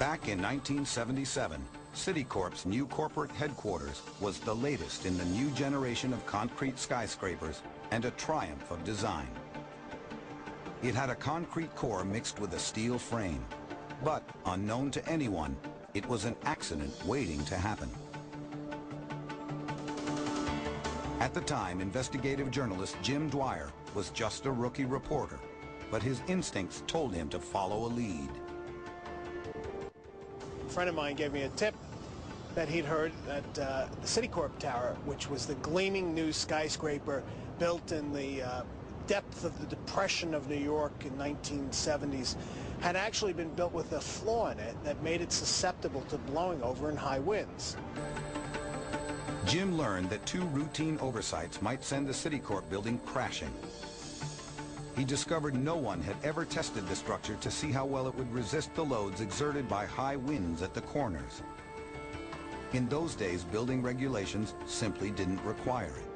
Back in 1977, Citicorp's new corporate headquarters was the latest in the new generation of concrete skyscrapers and a triumph of design. It had a concrete core mixed with a steel frame, but unknown to anyone, it was an accident waiting to happen. At the time, investigative journalist Jim Dwyer was just a rookie reporter, but his instincts told him to follow a lead. A friend of mine gave me a tip that he'd heard that the Citicorp Tower, which was the gleaming new skyscraper built in the depth of the Depression of New York in 1970s, had actually been built with a flaw in it that made it susceptible to blowing over in high winds. Jim learned that two routine oversights might send the Citicorp building crashing. He discovered no one had ever tested the structure to see how well it would resist the loads exerted by high winds at the corners. In those days, building regulations simply didn't require it.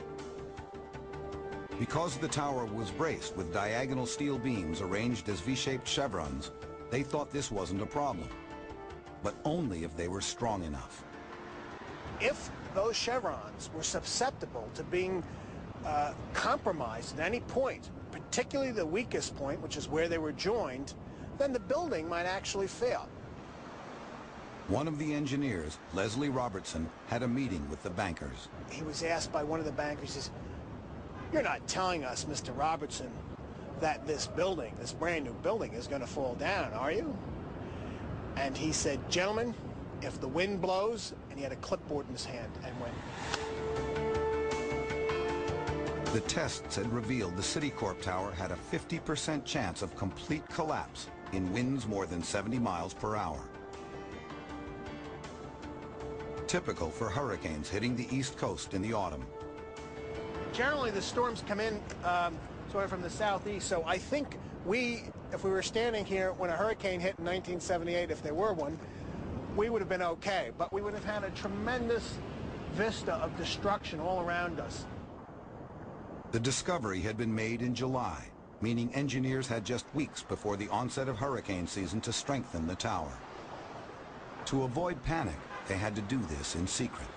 Because the tower was braced with diagonal steel beams arranged as V-shaped chevrons, they thought this wasn't a problem, but only if they were strong enough. If those chevrons were susceptible to being compromised at any point, particularly the weakest point, which is where they were joined, then the building might actually fail. One of the engineers, Leslie Robertson, had a meeting with the bankers. He was asked by one of the bankers, he says, "You're not telling us, Mr. Robertson, that this building, this brand new building, is going to fall down, are you?" And he said, "Gentlemen, if the wind blows," and he had a clipboard in his hand and went. The tests had revealed the Citicorp Tower had a 50% chance of complete collapse in winds more than 70 miles per hour. Typical for hurricanes hitting the East Coast in the autumn. Generally, the storms come in sort of from the southeast, so I think if we were standing here when a hurricane hit in 1978, if there were one, we would have been okay, but we would have had a tremendous vista of destruction all around us. The discovery had been made in July, meaning engineers had just weeks before the onset of hurricane season to strengthen the tower. To avoid panic, they had to do this in secret.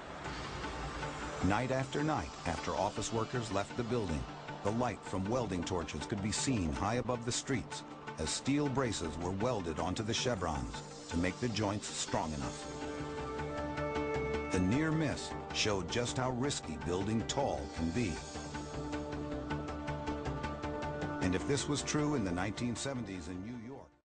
Night after night, after office workers left the building, the light from welding torches could be seen high above the streets as steel braces were welded onto the chevrons to make the joints strong enough. The near miss showed just how risky building tall can be. And if this was true in the 1970s in New York,